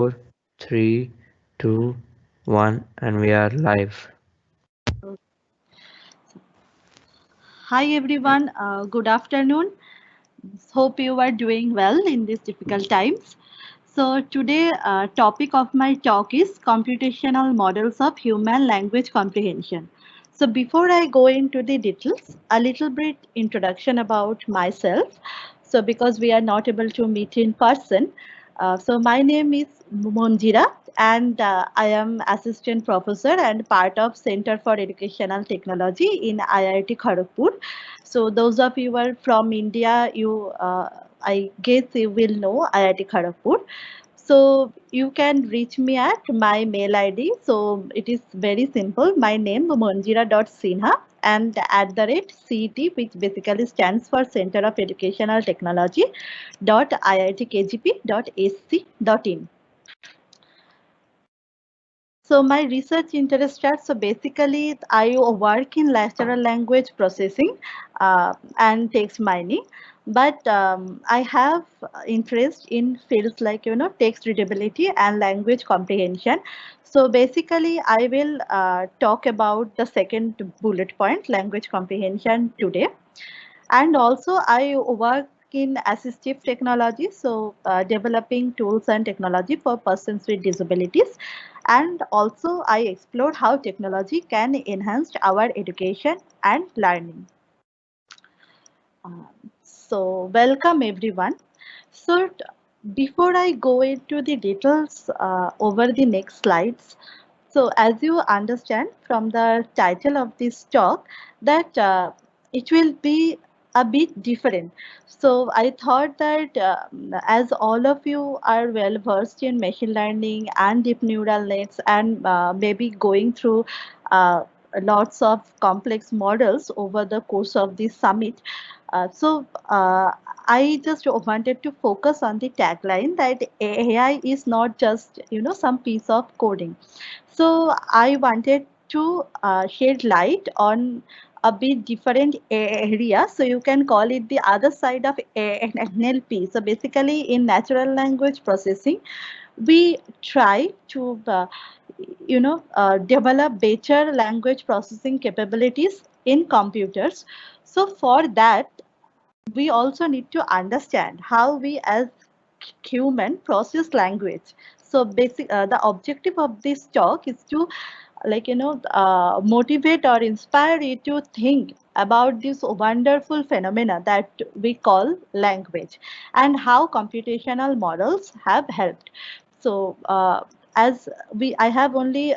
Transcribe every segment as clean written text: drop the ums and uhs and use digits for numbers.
Four, three, two, one, and we are live. Hi everyone, good afternoon. Hope you are doing well in these difficult times. So today topic of my talk is computational models of human language comprehension. So before I go into the details, a little bit introduction about myself. So because we are not able to meet in person, so my name is Manjira and I am assistant professor and part of Center for Educational Technology in IIT Kharagpur. So those of you who are from India, I guess you will know IIT Kharagpur. So you can reach me at my mail ID. So it is very simple. My name Manjira.Sinha and at the rate CET, which basically stands for Center of Educational Technology dot iitkgp.ac.in. So my research interest starts. So basically, I work in natural language processing and text mining, but I have interest in fields like text readability and language comprehension. So basically, I will talk about the second bullet point, language comprehension today. And also I work in assistive technology, so developing tools and technology for persons with disabilities, and also I explored how technology can enhance our education and learning. So welcome everyone. So before I go into the details over the next slides, so as you understand from the title of this talk that it will be a bit different. So I thought that as all of you are well versed in machine learning and deep neural nets and maybe going through lots of complex models over the course of this summit, so I just wanted to focus on the tagline that AI is not just some piece of coding. So I wanted to shed light on a bit different area. So you can call it the other side of NLP. So basically, in natural language processing, we try to develop better language processing capabilities in computers. So for that we also need to understand how we as human process language. So the objective of this talk is to motivate or inspire you to think about this wonderful phenomena that we call language and how computational models have helped. So as we I have only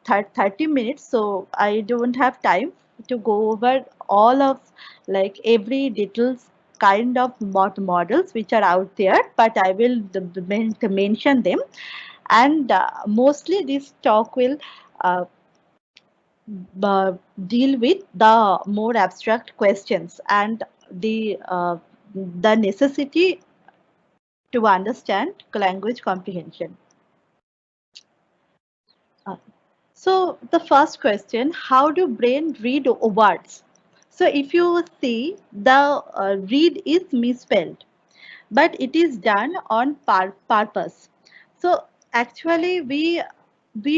30 minutes, so I don't have time to go over all of like every details kind of models which are out there, but I will mention them. And mostly this talk will uh, deal with the more abstract questions and the necessity to understand language comprehension. Uh, so the first question, how do brain read words? So if you see the read is misspelled, but it is done on purpose. So actually we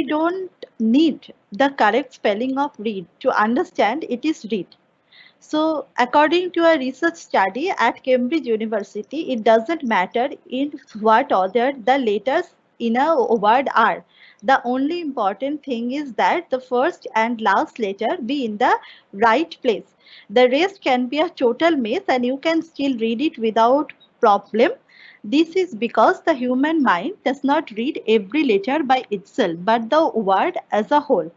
don't need the correct spelling of read to understand it is read. So according to a research study at Cambridge University, it doesn't matter in what order the letters in a word are. The only important thing is that the first and last letter be in the right place. The rest can be a total mess and you can still read it without problem. This is because the human mind does not read every letter by itself, but the word as a whole.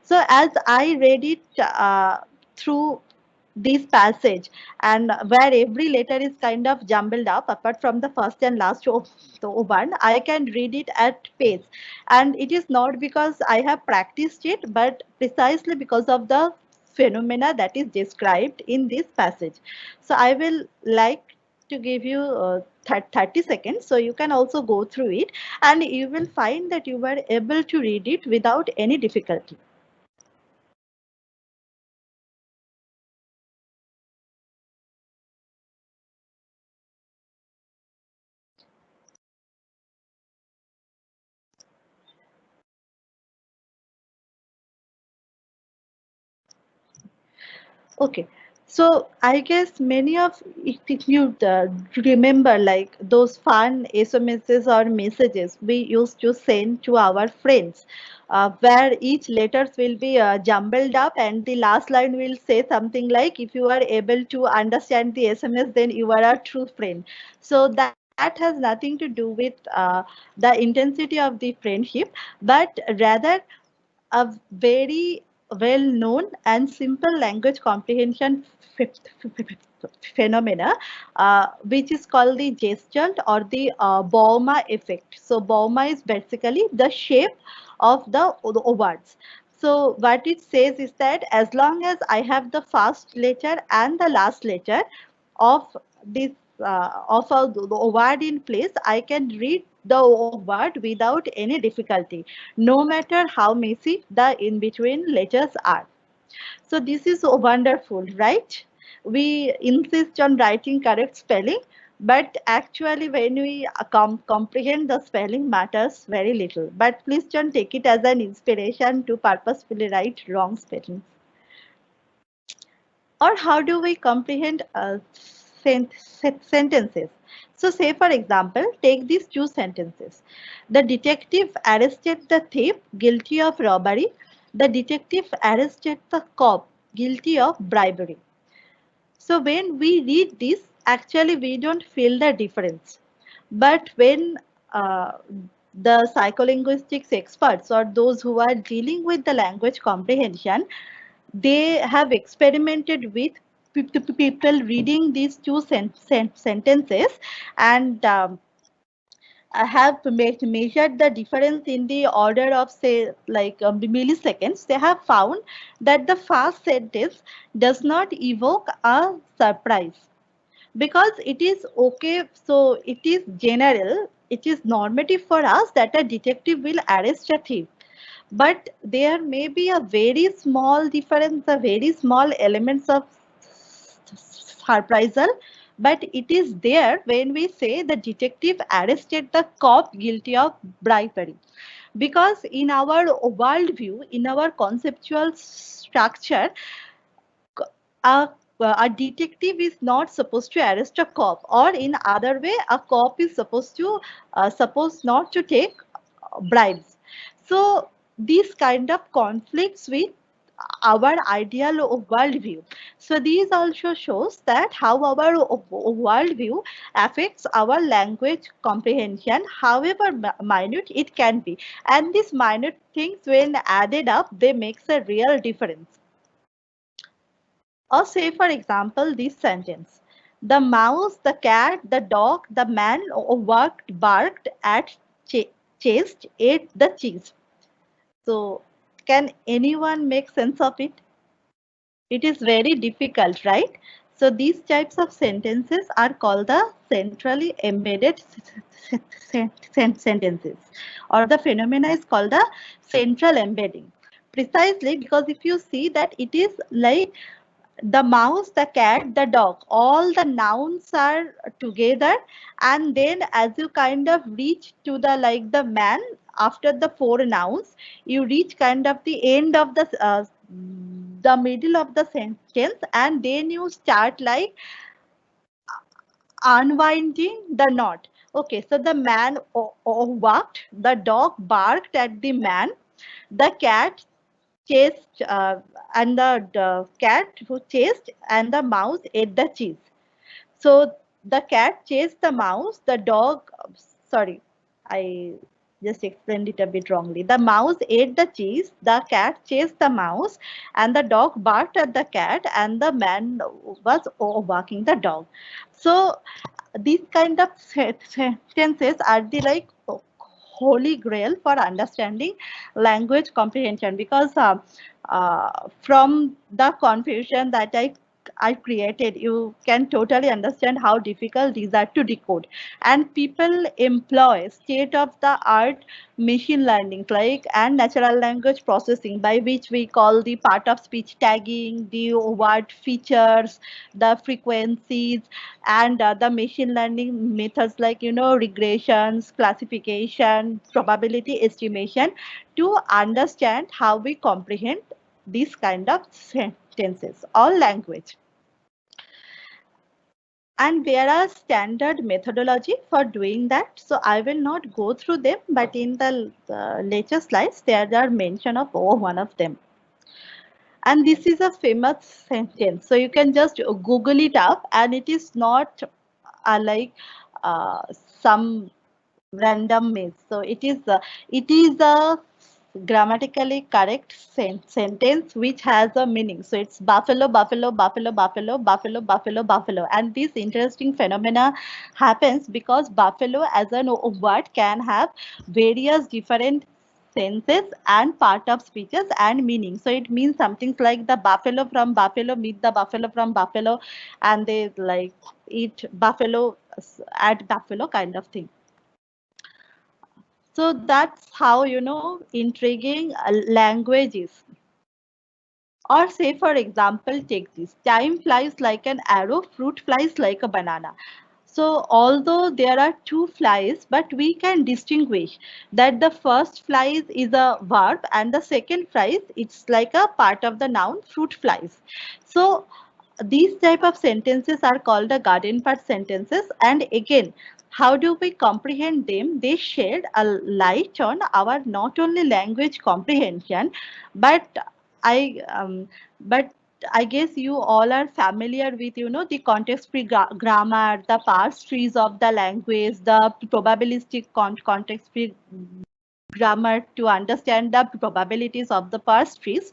So as I read it through this passage and where every letter is kind of jumbled up apart from the first and last of the one, I can read it at pace, and it is not because I have practiced it but precisely because of the phenomena that is described in this passage. So I will like to give you 30 seconds so you can also go through it and you will find that you were able to read it without any difficulty. Okay, so I guess many of if you remember like those fun SMSs or messages we used to send to our friends, where each letters will be jumbled up and the last line will say something like, if you are able to understand the SMS, then you are a true friend. So that has nothing to do with the intensity of the friendship, but rather a very well known and simple language comprehension phenomena, which is called the gestalt or the Bauma effect. So Bauma is basically the shape of the words. So what it says is that as long as I have the first letter and the last letter of this of a word in place, I can read the word without any difficulty, no matter how messy the in between letters are. So this is so wonderful, right? We insist on writing correct spelling, but actually when we comprehend, the spelling matters very little. But please don't take it as an inspiration to purposefully write wrong spelling. Or how do we comprehend sentences? So say for example, take these two sentences. The detective arrested the thief guilty of robbery. The detective arrested the cop guilty of bribery. So when we read this, actually we don't feel the difference. But when uh, the psycholinguistics experts or those who are dealing with the language comprehension, they have experimented with people reading these two sentences, and have measured the difference in the order of say like milliseconds. They have found that the first sentence does not evoke a surprise because it is okay. So it is general, it is normative for us that a detective will arrest a thief, but there may be a very small difference, a very small elements of surprisal, but it is there when we say the detective arrested the cop guilty of bribery. Because in our worldview, in our conceptual structure, a, a detective is not supposed to arrest a cop, or in other way a cop is supposed not to take bribes. So these kind of conflicts with our ideal worldview. So these also shows that how our worldview affects our language comprehension, however minute it can be. And these minute things when added up, they makes a real difference. Or say, for example, this sentence. The mouse, the cat, the dog, the man worked, barked at, chased, ate the cheese. So, can anyone make sense of it? It is very difficult, right? So, these types of sentences are called the centrally embedded sentences, or the phenomena is called the central embedding. Precisely because if you see that it is like the mouse, the cat, the dog, all the nouns are together, and then as you kind of reach to the like the man after the four nouns, you reach kind of the end of the middle of the sentence, and then you start like unwinding the knot. Okay, so the man walked, the dog barked at the man, the cat chased, and the cat who chased, and the mouse ate the cheese. So the cat chased the mouse, the dog, sorry, I just explained it a bit wrongly. The mouse ate the cheese, the cat chased the mouse, and the dog barked at the cat, and the man was walking the dog. So these kind of sentences are the like holy grail for understanding language comprehension, because from the confusion that I created, you can totally understand how difficult these are to decode. And people employ state of the art machine learning like and natural language processing, by which we call the part of speech tagging, the word features, the frequencies, and the machine learning methods like regressions, classification, probability estimation, to understand how we comprehend this kind of sentences, all language. And there are standard methodology for doing that. So I will not go through them, but in the later slides, there are mention of one of them. And this is a famous sentence. So you can just Google it up, and it is not like uh, some random myth. So it is a grammatically correct sentence which has a meaning. So it's buffalo, buffalo, buffalo, buffalo, buffalo, buffalo, buffalo. And this interesting phenomena happens because buffalo as a word can have various different senses and part of speeches and meaning. So it means something like the buffalo from buffalo meet the buffalo from buffalo, and they like eat buffalo at buffalo kind of thing. So that's how, intriguing language is. Or say, for example, take this. Time flies like an arrow, fruit flies like a banana. So although there are two flies, but we can distinguish that the first flies is a verb and the second flies, it's like a part of the noun fruit flies. So these type of sentences are called the garden part sentences. And again, how do we comprehend them? They shed a light on our not only language comprehension, but I but I guess you all are familiar with, the context-free grammar, the parse trees of the language, the probabilistic context-free grammar to understand the probabilities of the parse trees.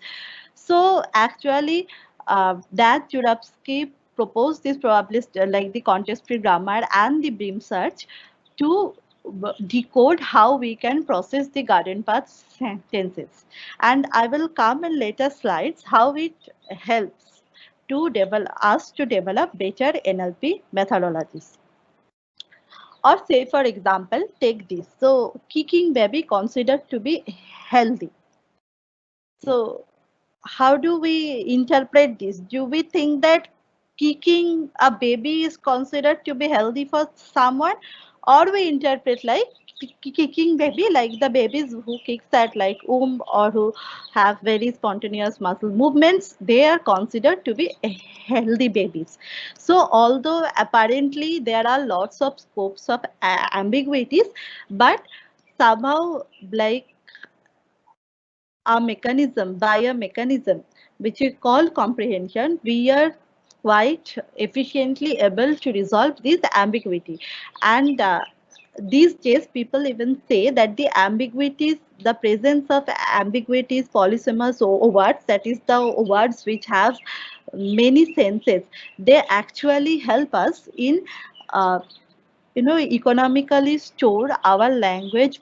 So actually, that Jurafsky proposed this probabilist, like the context-free grammar and the beam search, to decode how we can process the garden path sentences. And I will come in later slides how it helps to develop us to develop better NLP methodologies. Or say, for example, take this. So kicking baby considered to be healthy. So how do we interpret this? Do we think that kicking a baby is considered to be healthy for someone, or we interpret like kicking baby like the babies who kicks at like womb or who have very spontaneous muscle movements, they are considered to be healthy babies. So although apparently there are lots of scopes of ambiguities, but somehow like by a mechanism which we call comprehension, we are quite efficiently able to resolve this ambiguity. And these days, people even say that the presence of ambiguities, polysemous words, that is the words which have many senses, they actually help us in uh, economically store our language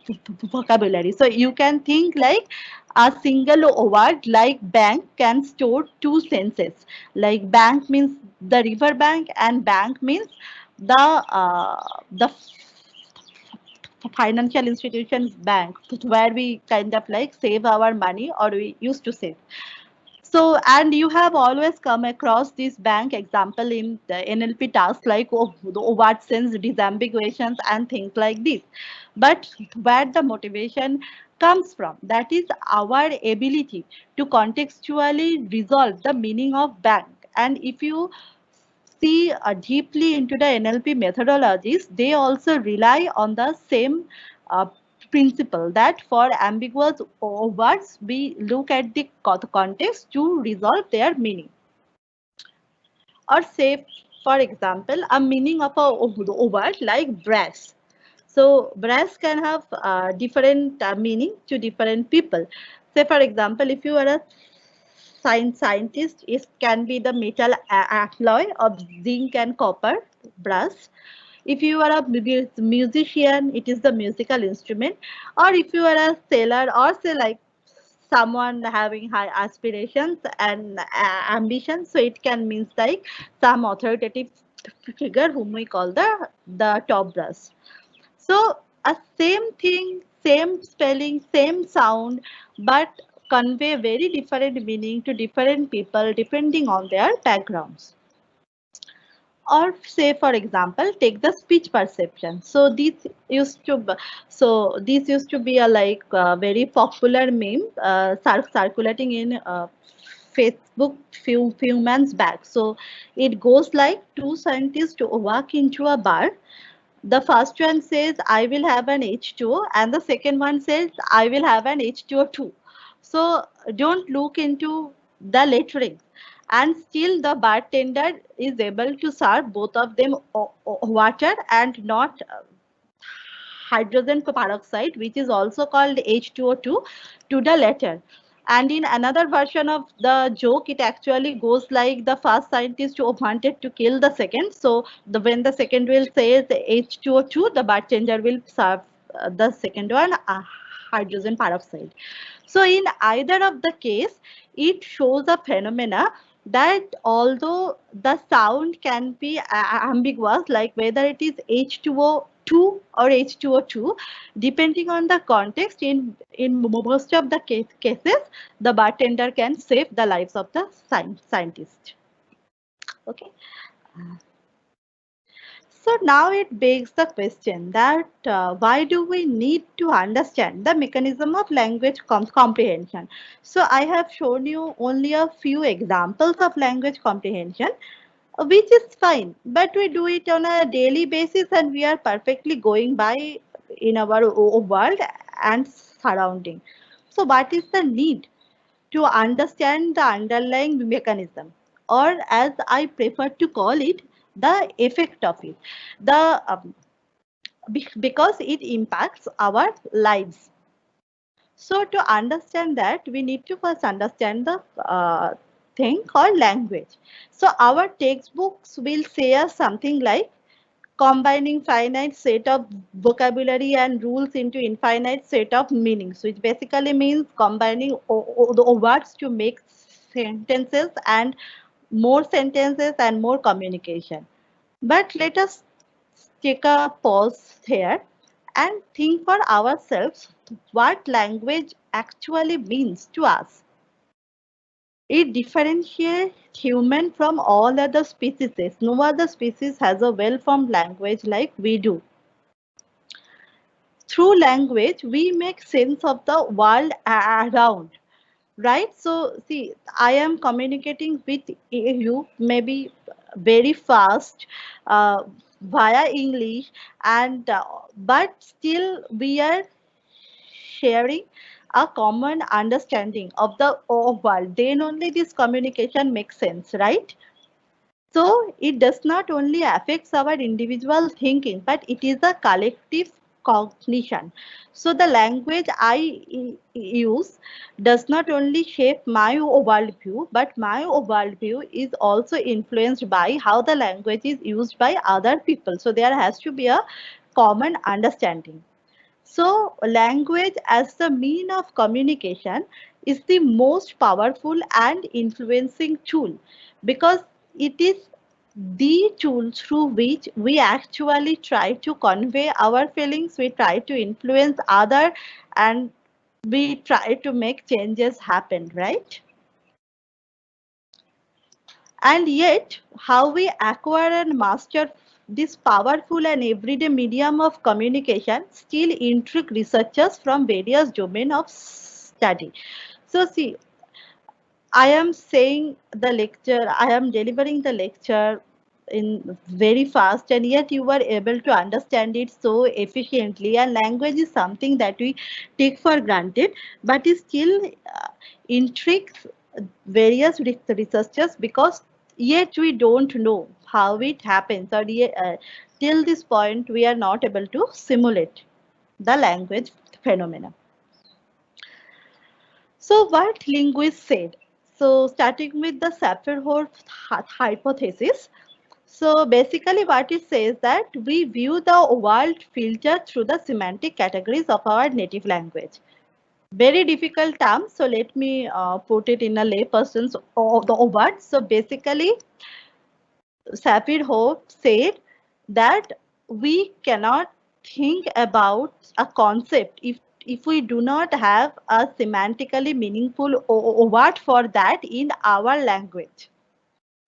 vocabulary. So you can think like a single word like bank can store two senses. Like bank means the river bank, and bank means the financial institutions bank where we kind of like save our money, or we used to save. So, and you have always come across this bank example in the NLP tasks like what sense disambiguations and things like this. But where the motivation comes from, that is our ability to contextually resolve the meaning of bank. And if you see deeply into the NLP methodologies, they also rely on the same uh, principle that for ambiguous words, we look at the context to resolve their meaning. Or say, for example, a meaning of a word like brass. So brass can have different meaning to different people. Say, for example, if you are a scientist, it can be the metal alloy of zinc and copper, brass. If you are a musician, it is the musical instrument. Or if you are a sailor, or say like someone having high aspirations and ambitions, so it can mean like some authoritative figure whom we call the top brass. So a same thing, same spelling, same sound, but convey very different meaning to different people depending on their backgrounds. Or say, for example, take the speech perception. So this used to be a like very popular meme circulating in Facebook few months back. So it goes like two scientists walk into a bar. The first one says, I will have an H2O, and the second one says, I will have an H2O2. So don't look into the lettering. And still, the bartender is able to serve both of them water and not hydrogen peroxide, which is also called H2O2, to the latter. And in another version of the joke, it actually goes like the first scientist who wanted to kill the second. So when the second will say H2O2, the bartender will serve the second one hydrogen peroxide. So in either of the case, it shows a phenomena that although the sound can be ambiguous, like whether it is H2O2 or H2O2, depending on the context, in most of the cases, the bartender can save the lives of the scientist. Okay. So now it begs the question that why do we need to understand the mechanism of language comprehension? So I have shown you only a few examples of language comprehension, which is fine, but we do it on a daily basis and we are perfectly going by in our world and surrounding. So what is the need to understand the underlying mechanism, or as I prefer to call it, the effect of it, the because it impacts our lives. So to understand that, we need to first understand the thing called language. So our textbooks will say us something like combining finite set of vocabulary and rules into infinite set of meanings, which basically means combining the words to make sentences and more sentences and more communication. But let us take a pause here and think for ourselves what language actually means to us. It differentiates human from all other species. No other species has a well-formed language like we do. Through language, we make sense of the world around, right? So, see, I am communicating with you maybe very fast uh, via English, and but still we are sharing a common understanding of the world. Then only this communication makes sense, right? So it does not only affects our individual thinking, but it is a collective cognition. So the language I use does not only shape my worldview, but my worldview is also influenced by how the language is used by other people. So there has to be a common understanding. So, language as the mean of communication is the most powerful and influencing tool because it is the tool through which we actually try to convey our feelings, we try to influence other, and we try to make changes happen, right? And yet, how we acquire and master this powerful and everyday medium of communication still intrigue researchers from various domains of study. So, see, I am saying the lecture, I am delivering the lecture in very fast, and yet you were able to understand it so efficiently. And language is something that we take for granted, but it still intrigues various researchers because yet we don't know how it happens, or till this point we are not able to simulate the language phenomena. So what linguists said. So starting with the Sapir-Whorf hypothesis. So basically what it says that we view the world filtered through the semantic categories of our native language. Very difficult term. So let me put it in a layperson's words. So basically Sapir-Whorf said that we cannot think about a concept if we do not have a semantically meaningful word for that in our language.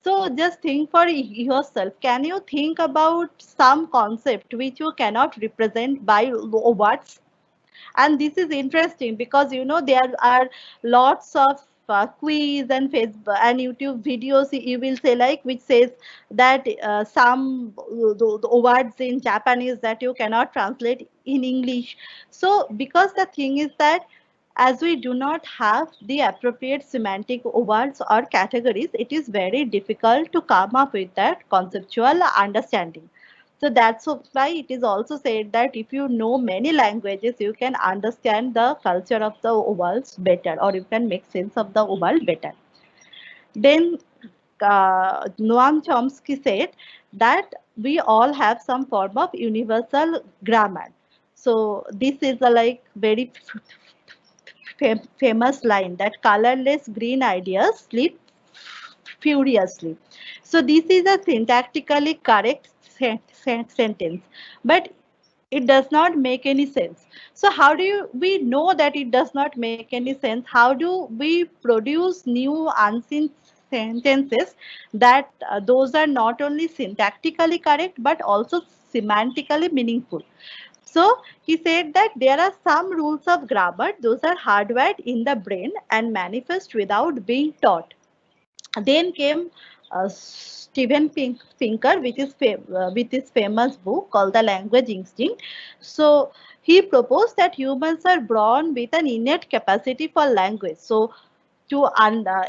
So just think for yourself. Can you think about some concept which you cannot represent by words? And this is interesting because you know there are lots of quiz and Facebook and YouTube videos, you will say like which says that some the words in Japanese that you cannot translate in English. So because the thing is that as we do not have the appropriate semantic words or categories, it is very difficult to come up with that conceptual understanding. So that's why it is also said that if you know many languages, you can understand the culture of the world better, or you can make sense of the world better. Then Noam Chomsky said that we all have some form of universal grammar. So this is a like very famous line that colorless green ideas sleep furiously. So this is a syntactically correct sentence, but it does not make any sense. So how do we know that it does not make any sense? How do we produce new unseen sentences that those are not only syntactically correct but also semantically meaningful? So he said that there are some rules of grammar, those are hardwired in the brain and manifest without being taught. Then came Steven Pinker with his famous book called The Language Instinct. So he proposed that humans are born with an innate capacity for language. So to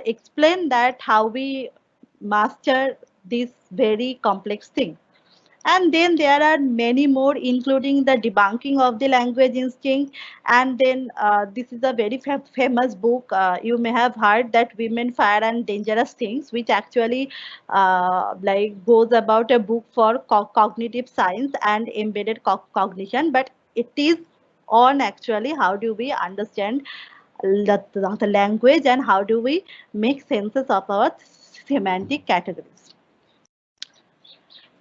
explain that how we master this very complex thing. And then there are many more, including the debunking of the language instinct. And then this is a very famous book. You may have heard that Women, Fire, and Dangerous Things, which actually like goes about a book for cognitive science and embedded cognition. But it is on actually how do we understand the language and how do we make senses of our semantic categories.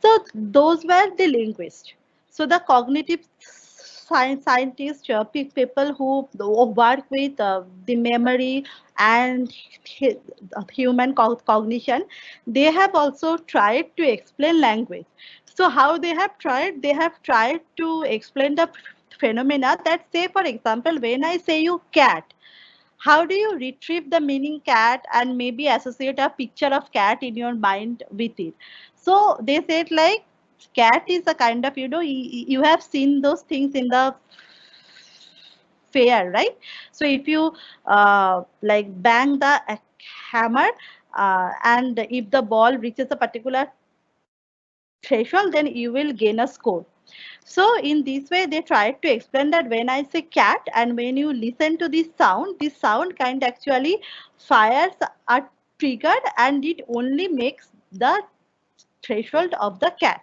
So those were the linguists. So the cognitive scientists, people who work with the memory and human cognition, they have also tried to explain language. So how they have tried? They have tried to explain the phenomena that, say for example, when I say you cat, how do you retrieve the meaning cat and maybe associate a picture of cat in your mind with it? So they said like cat is a kind of, you have seen those things in the fair, right? So if you like bang the hammer and if the ball reaches a particular threshold, then you will gain a score. So in this way, they tried to explain that when I say cat and when you listen to this sound kind actually fires are triggered and it only makes the threshold of the cat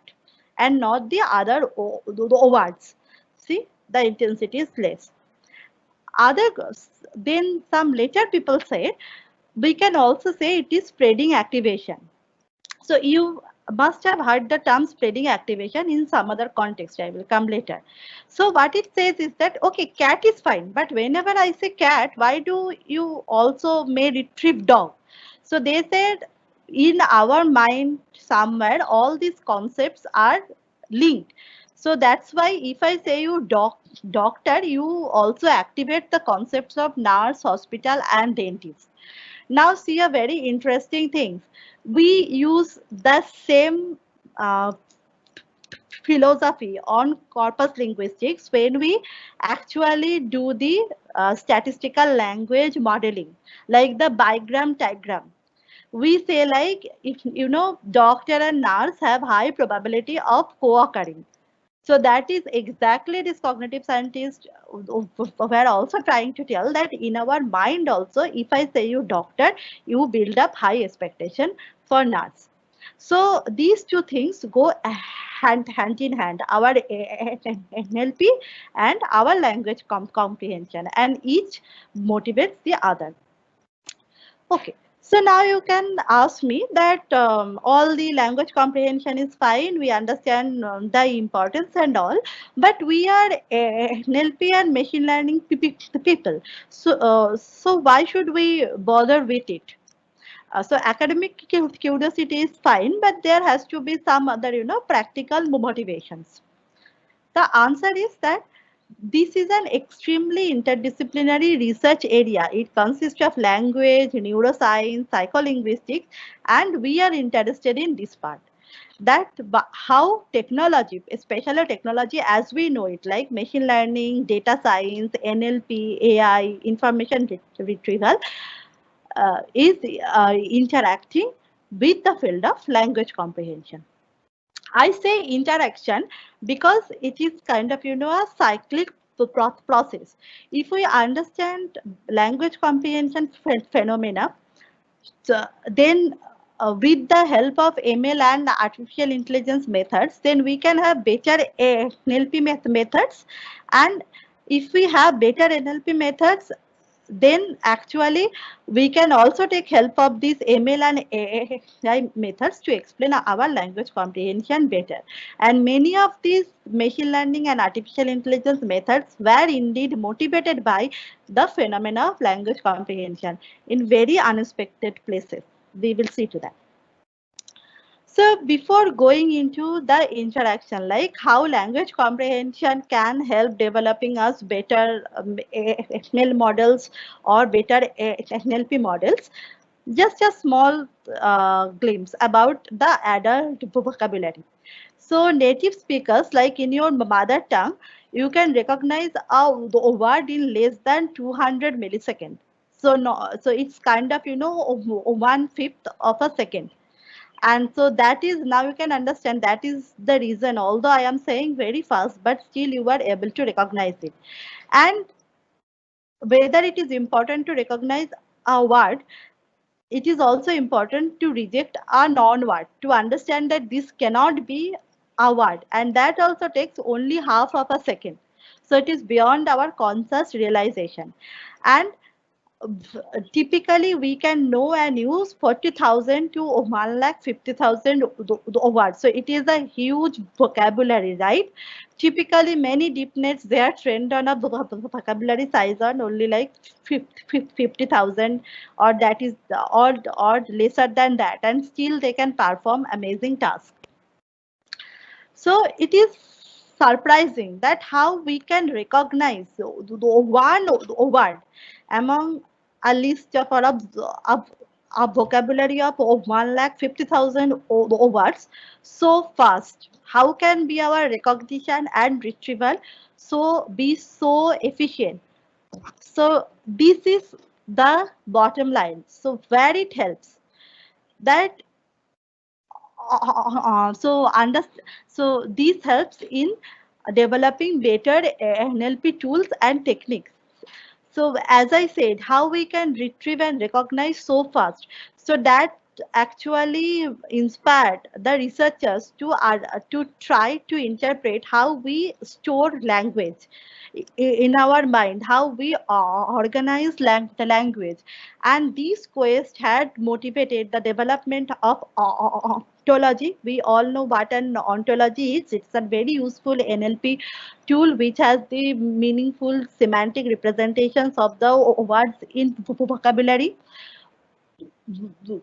and not the other the words. See, the intensity is less. Other then some later people said we can also say it is spreading activation. So you must have heard the term spreading activation in some other context. I will come later. So what it says is that, okay, cat is fine, but whenever I say cat, why do you also may retrieve dog? So they said in our mind somewhere all these concepts are linked. So that's why if I say you doctor, you also activate the concepts of nurse, hospital, and dentist. Now see a very interesting thing. We use the same philosophy on corpus linguistics when we actually do the statistical language modeling, like the bigram diagram. We say like if doctor and nurse have high probability of co-occurring. So that is exactly this cognitive scientists were also trying to tell that in our mind also, if I say you doctor, you build up high expectation for nurse. So these two things go hand in hand, our NLP and our language comprehension, and each motivates the other. Okay. So now you can ask me that all the language comprehension is fine. We understand the importance and all, but we are NLP and machine learning people. So why should we bother with it? So academic curiosity is fine, but there has to be some other, practical motivations. The answer is that This is an extremely interdisciplinary research area. It consists of language, neuroscience, psycholinguistics, and we are interested in this part. That how technology, especially technology as we know it, like machine learning, data science, NLP, AI, information retrieval, is interacting with the field of language comprehension. I say interaction because it is kind of, a cyclic process. If we understand language comprehension phenomena, so then with the help of ML and artificial intelligence methods, then we can have better NLP methods. And if we have better NLP methods, then actually we can also take help of these ML and AI methods to explain our language comprehension better. And many of these machine learning and artificial intelligence methods were indeed motivated by the phenomena of language comprehension in very unexpected places. We will see to that. So before going into the interaction, like how language comprehension can help developing us better NL models or better NLP models, just a small glimpse about the adult vocabulary. So native speakers, like in your mother tongue, you can recognize a word in less than 200 milliseconds. So no, so it's kind of, 1/5 of a second. And so that is, now you can understand, that is the reason, although I am saying very fast, but still you are able to recognize it. And whether it is important to recognize a word, it is also important to reject a non-word, to understand that this cannot be a word, and that also takes only half of a second. So it is beyond our conscious realization. And typically we can know and use 40,000 to 1,50,000 words. So it is a huge vocabulary, right? Typically many deep nets, they are trained on a vocabulary size on only like 50,000, or that is, or lesser than that, and still they can perform amazing tasks. So it is surprising that how we can recognize the one word among a list of, a vocabulary of 1,50,000 words so fast. How can be our recognition and retrieval so be so efficient? So this is the bottom line. So where it helps, that so so this helps in developing better NLP tools and techniques. So as I said, how we can retrieve and recognize so fast. So that actually inspired the researchers to try to interpret how we store language in our mind, how we organize the language. And this quest had motivated the development of ontology. We all know what an ontology is. It's a very useful NLP tool which has the meaningful semantic representations of the words in vocabulary. The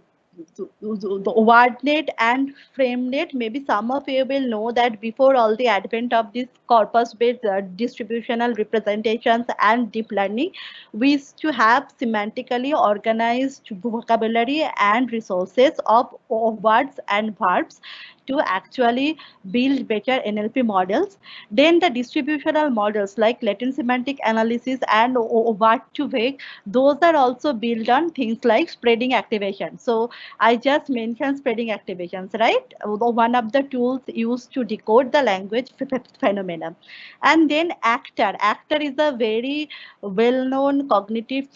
WordNet and FrameNet, maybe some of you will know that before all the advent of this corpus-based distributional representations and deep learning, we used to have semantically organized vocabulary and resources of words and verbs to actually build better NLP models. Then the distributional models like latent semantic analysis and word to vec, those are also built on things like spreading activation. So I just mentioned spreading activations, right? One of the tools used to decode the language phenomena. And then actor. Actor is a very well-known cognitive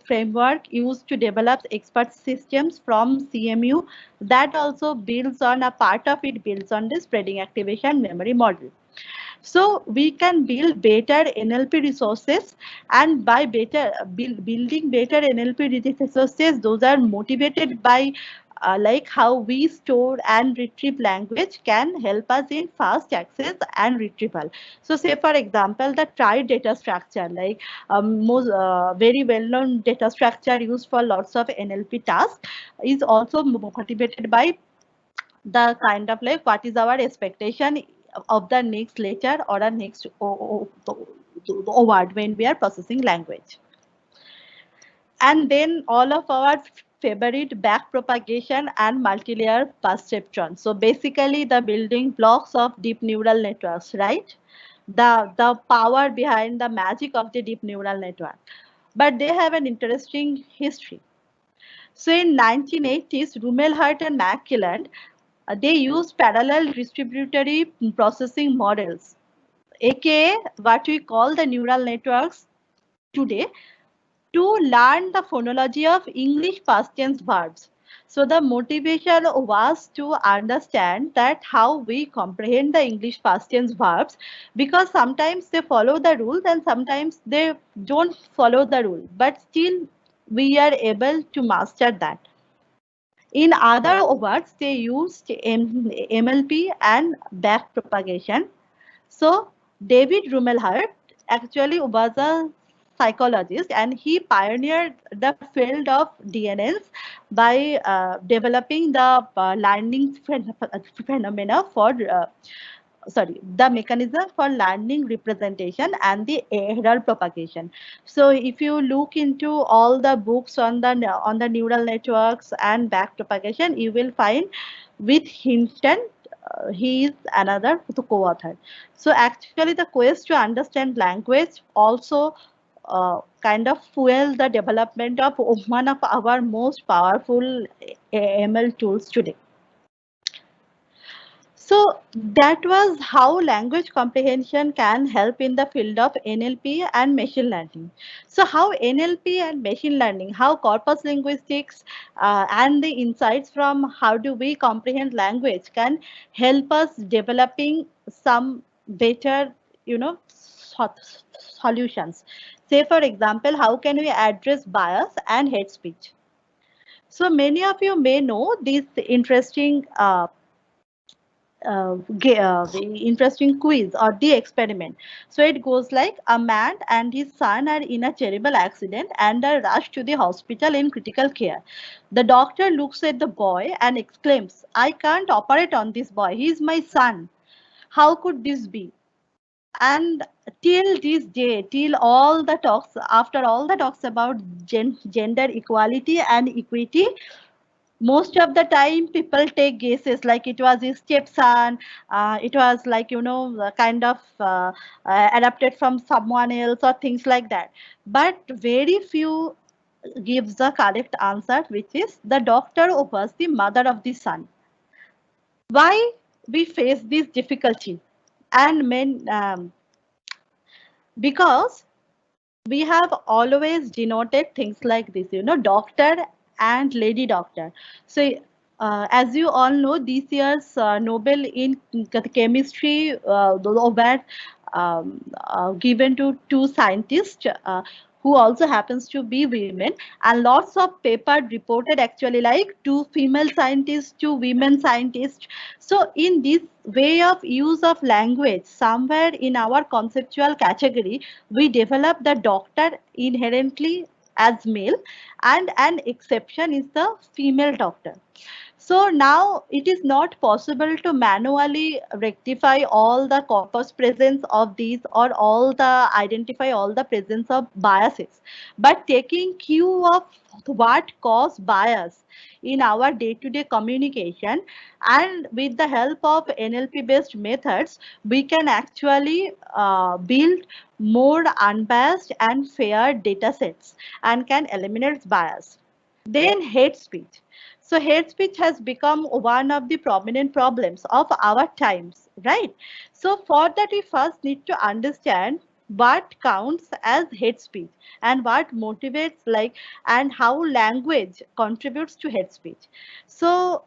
framework used to develop expert systems from CMU, that also builds on, a part of it builds on the spreading activation memory model. So we can build better NLP resources, and by building better NLP resources, those are motivated by like how we store and retrieve language can help us in fast access and retrieval. So say for example, the tri data structure, like most very well known data structure used for lots of NLP tasks, is also motivated by the kind of like what is our expectation of the next letter or a next word when we are processing language. And then all of our favorite back propagation and multilayer perceptron. So basically the building blocks of deep neural networks, right? The power behind the magic of the deep neural network. But they have an interesting history. So in 1980s, Rumelhart and Mackelland, they used parallel distributory processing models, aka what we call the neural networks today, to learn the phonology of English past tense verbs. So the motivation was to understand that how we comprehend the English past tense verbs, because sometimes they follow the rules and sometimes they don't follow the rule, but still we are able to master that. In other words, they used MLP and back propagation. So David Rumelhart actually was a psychologist and he pioneered the field of DNNs by developing the learning phenomena for the mechanism for learning representation and the error propagation. So if you look into all the books on the neural networks and back propagation, you will find with Hinton, he is another co-author. So actually the quest to understand language also kind of fuel the development of one of our most powerful ML tools today. So that was how language comprehension can help in the field of NLP and machine learning. So how NLP and machine learning, how corpus linguistics and the insights from how do we comprehend language can help us developing some better, solutions. Say for example, how can we address bias and hate speech? So many of you may know this interesting the interesting quiz or the experiment. So it goes like a man and his son are in a terrible accident and are rushed to the hospital in critical care. The doctor looks at the boy and exclaims, "I can't operate on this boy. He is my son. How could this be?" And till this day, till all the talks, after all the talks about gender equality and equity, most of the time people take guesses like it was his stepson, it was like kind of adapted from someone else or things like that, but very few gives the correct answer, which is the doctor was the mother of the son. Why we face this difficulty? And men because we have always denoted things like this, doctor and lady doctor. So as you all know, this year's Nobel in chemistry were given to two scientists who also happens to be women, and lots of paper reported actually like two female scientists, two women scientists. So in this way of use of language, somewhere in our conceptual category, we develop the doctor inherently as male, and an exception is the female doctor. So now it is not possible to manually rectify all the corpus presence of these or all the identify all the presence of biases. But taking cue of what cause bias in our day-to-day communication, and with the help of NLP based methods, we can actually build more unbiased and fair data sets and can eliminate bias. Then hate speech. So hate speech has become one of the prominent problems of our times, right? So for that, we first need to understand what counts as hate speech and what motivates like and how language contributes to hate speech. So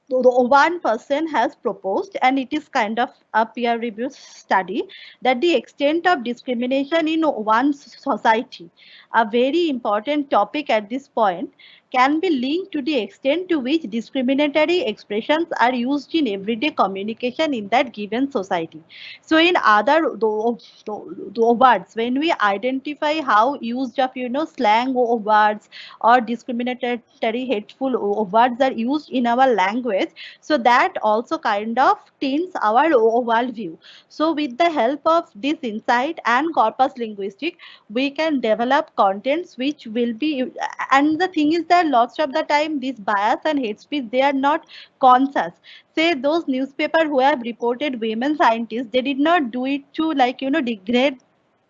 one person has proposed, and it is kind of a peer reviewed study, that the extent of discrimination in one society, a very important topic at this point, can be linked to the extent to which discriminatory expressions are used in everyday communication in that given society. So in other words, when we identify how used of slang words or discriminatory hateful words are used in our language, so that also kind of tints our worldview. So with the help of this insight and corpus linguistic, we can develop contents which will be, and the thing is that lots of the time this bias and hate speech, they are not conscious. Say those newspaper who have reported women scientists, they did not do it to degrade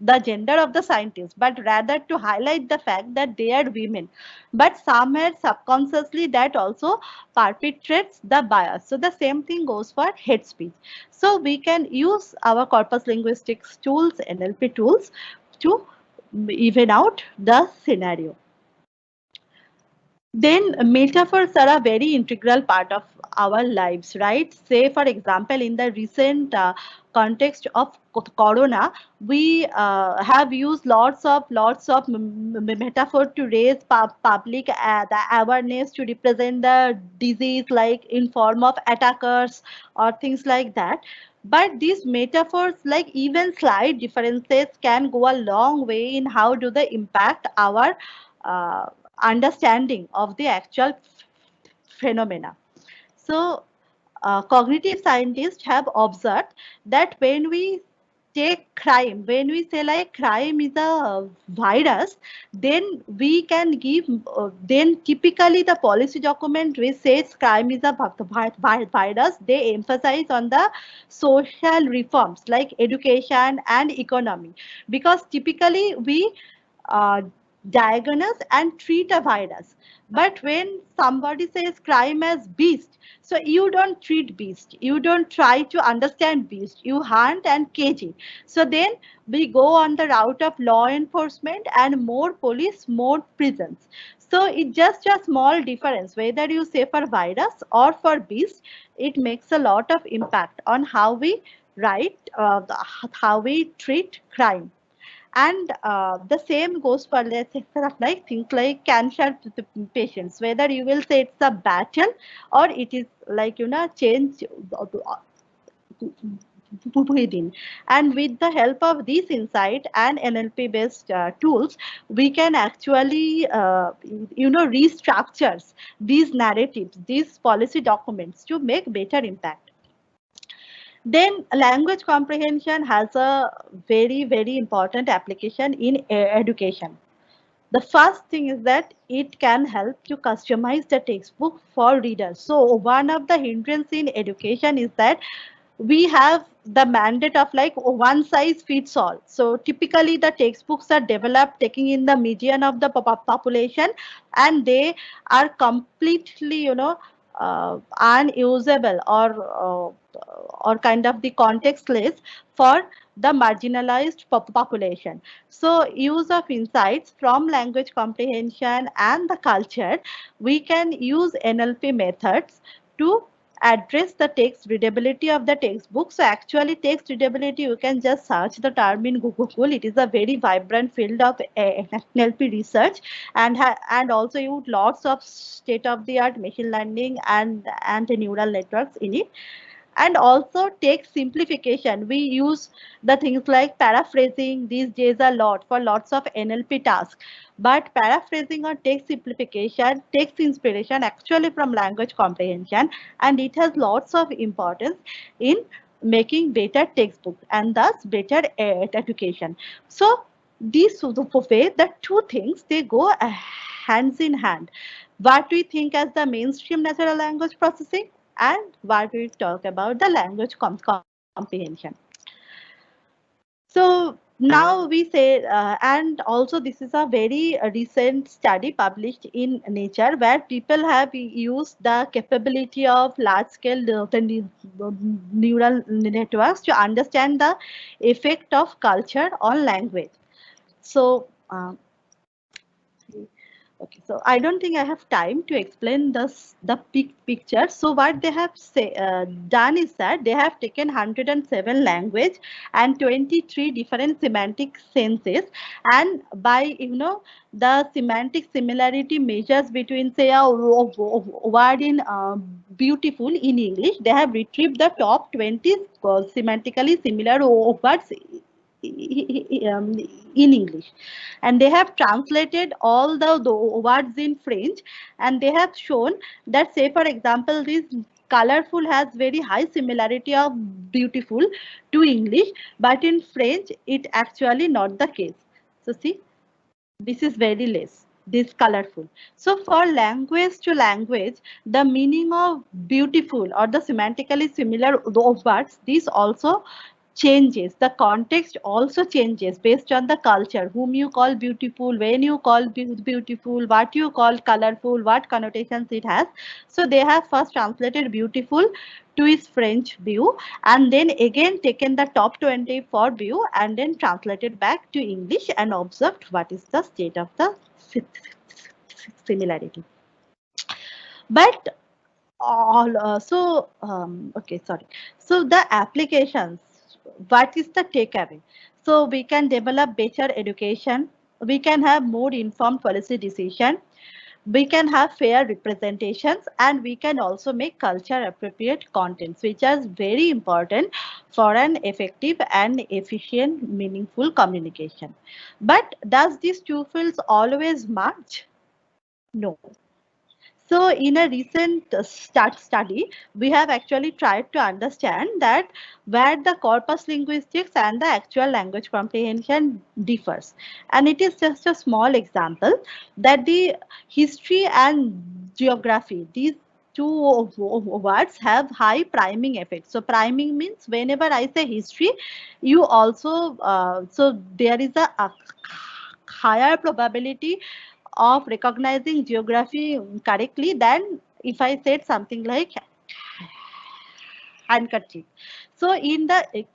the gender of the scientists, but rather to highlight the fact that they are women. But somewhere subconsciously that also perpetrates the bias. So the same thing goes for hate speech. So we can use our corpus linguistics tools, NLP tools, to even out the scenario. Then metaphors are a very integral part of our lives, right? Say, for example, in the recent context of corona, we have used lots of metaphor to raise public the awareness, to represent the disease, like in form of attackers or things like that. But these metaphors, like even slight differences, can go a long way in how do they impact our uh, understanding of the actual phenomena. So, cognitive scientists have observed that when we take crime, when we say like crime is a virus, then we can give, then typically the policy document which says crime is a virus, they emphasize on the social reforms like education and economy, because typically we uh, diagnose and treat a virus. But when somebody says crime as beast, so you don't treat beast, you don't try to understand beast, you hunt and cage it. So then we go on the route of law enforcement and more police, more prisons. So it's just a small difference whether you say for virus or for beast. It makes a lot of impact on how we write, how we treat crime. And the same goes for, let's say, sort of like things like cancer patients, whether you will say it's a battle or it is like change within. And with the help of this insight and NLP based tools, we can actually restructures these narratives, these policy documents, to make better impact. Then language comprehension has a very important application in education. The first thing is that it can help to customize the textbook for readers. So one of the hindrance in education is that we have the mandate of like one size fits all. So typically the textbooks are developed taking in the median of the population, and they are completely unusable or kind of the contextless for the marginalized population. So use of insights from language comprehension and the culture, we can use NLP methods to address the text readability of the textbook. So actually text readability, you can just search the term in Google. It is a very vibrant field of NLP research, and also use lots of state of the art machine learning and neural networks in it. And also text simplification, we use the things like paraphrasing these days a lot for lots of NLP tasks. But paraphrasing or text simplification takes inspiration actually from language comprehension, and it has lots of importance in making better textbooks and thus better education. So these sort of way, the two things, they go hands in hand. What we think as the mainstream natural language processing, and what we talk about the language comprehension. So now we say, and also this is a very recent study published in Nature, where people have used the capability of large scale neural networks to understand the effect of culture on language. So Okay, so I don't think I have time to explain the big picture. So what they have done is that they have taken 107 language and 23 different semantic senses, and by the semantic similarity measures between say a word in beautiful in English, they have retrieved the top 20 semantically similar words in English, and they have translated all the words in French, and they have shown that say for example this colorful has very high similarity of beautiful to English, but in French it actually not the case. So see, this is very less, this colorful. So for language to language, the meaning of beautiful or the semantically similar of words, this also changes. The context also changes based on the culture, whom you call beautiful, when you call beautiful, what you call colorful, what connotations it has. So they have first translated beautiful to its French view, and then again taken the top 20 for view and then translated back to English and observed what is the state of the similarity. But all okay, sorry. So the applications, what is the takeaway? So we can develop better education, we can have more informed policy decision, we can have fair representations, and we can also make culture appropriate contents, which is very important for an effective and efficient meaningful communication. But does these two fields always merge? No. So in a recent study, we have actually tried to understand that where the corpus linguistics and the actual language comprehension differs. And it is just a small example that the history and geography, these two words have high priming effect. So priming means whenever I say history, you also, so there is a higher probability of recognizing geography correctly than if I said something like handkerchief. So in the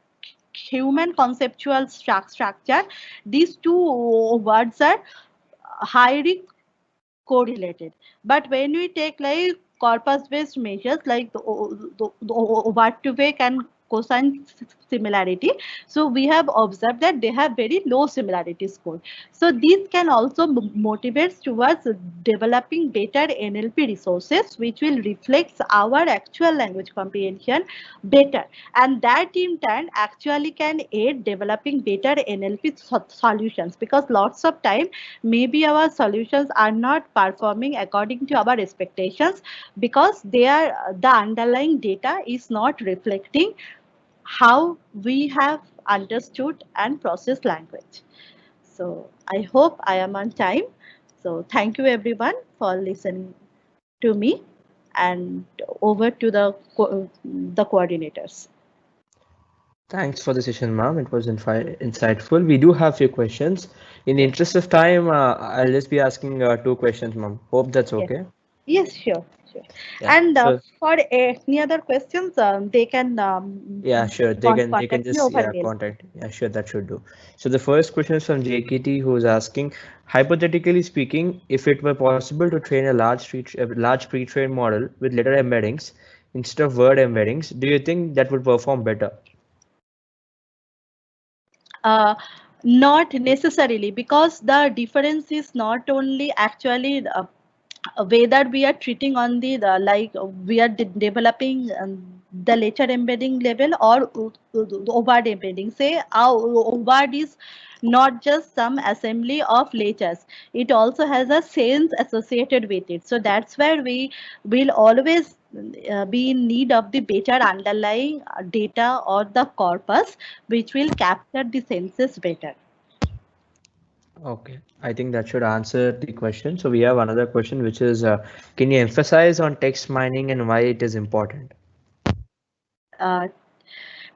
human conceptual structure, these two words are highly correlated. But when we take like corpus based measures like the what to make and cosine similarity, so we have observed that they have very low similarity score. So this can also motivate towards developing better NLP resources which will reflect our actual language comprehension better, and that in turn actually can aid developing better NLP solutions, because lots of time maybe our solutions are not performing according to our expectations because they are the underlying data is not reflecting how we have understood and processed language. So I hope I am on time. So thank you everyone for listening to me, and over to the coordinators. Thanks for the session, ma'am. It was insightful. We do have few questions. In the Yes. interest of time, I'll just be asking two questions, ma'am. Hope that's Yes. okay. Yes, sure, sure. Yeah. And So for any other questions, they can yeah, sure. They can contact me just over yeah mail. contact. Yeah, sure. That should do. So the first question is from JKT, who is asking, hypothetically speaking, if it were possible to train a large pre-trained model with letter embeddings instead of word embeddings, do you think that would perform better? Uh, Not necessarily, because the difference is not only actually whether we are treating on the like we are developing the letter embedding level or word embedding. Say our word is not just some assembly of letters, it also has a sense associated with it. So that's where we will always be in need of the better underlying data or the corpus which will capture the senses better. Okay, I think that should answer the question. So we have another question, which is, can you emphasize on text mining and why it is important? uh,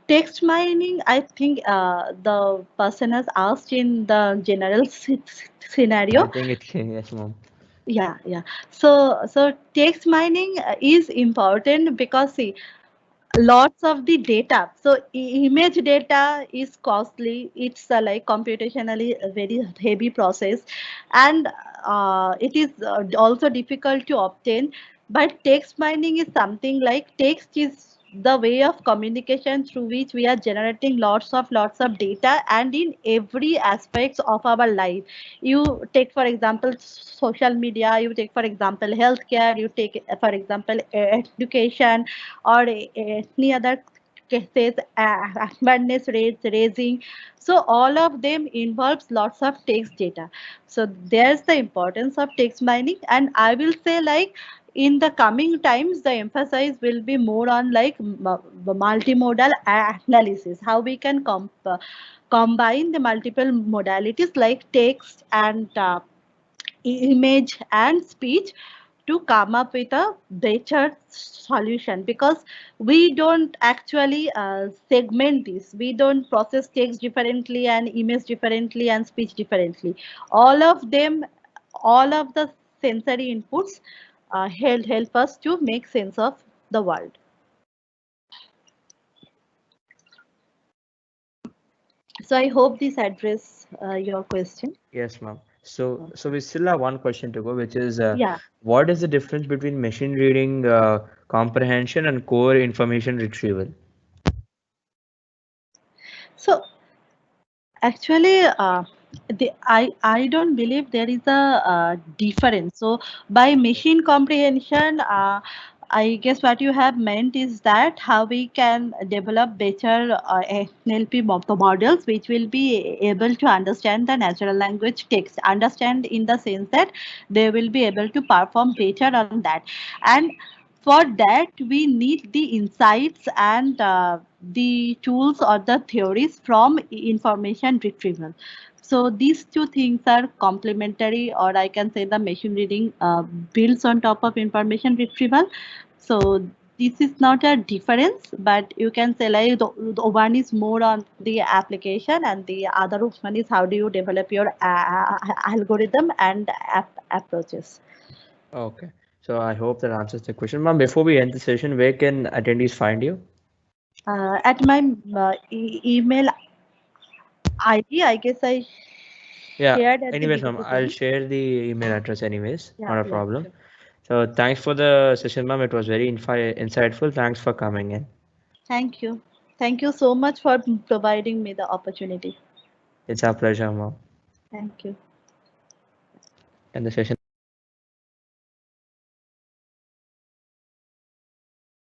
Text mining, I think the person has asked in the general I scenario. think it can, yes, ma'am. Yeah, yeah. So text mining is important because see, lots of the data. So image data is costly. It's like computationally a very heavy process, and it is also difficult to obtain. But text mining is something like text is the way of communication through which we are generating lots of data, and in every aspects of our life. You take for example social media, you take for example healthcare, you take for example education, or any other cases, awareness rates raising. So all of them involves lots of text data. So there's the importance of text mining, and I will say like in the coming times the emphasis will be more on like multimodal analysis, how we can combine the multiple modalities like text and image and speech to come up with a better solution, because we don't actually segment this. We don't process text differently and image differently and speech differently. All of them, all of the sensory inputs help us to make sense of the world. So I hope this address your question. Yes, ma'am. So we still have one question to go, which is Yeah. what is the difference between machine reading comprehension and core information retrieval? So actually, I don't believe there is a difference. So by machine comprehension, I guess what you have meant is that how we can develop better NLP models which will be able to understand the natural language text, understand in the sense that they will be able to perform better on that. And for that we need the insights and the tools or the theories from information retrieval. So these two things are complementary, or I can say the machine reading builds on top of information retrieval. So this is not a difference, but you can say like the one is more on the application and the other one is how do you develop your algorithm and approaches. Okay. So I hope that answers the question. Ma'am, before we end the session, where can attendees find you? At my email ID, I guess I Yeah. shared at the Anyways, ma'am, I'll beginning. share the email address anyways. Yeah, Not a yeah, problem. sure. So thanks for the session, ma'am. It was very insightful. Thanks for coming in. Thank you. Thank you so much for providing me the opportunity. It's our pleasure, ma'am. Thank you. And the session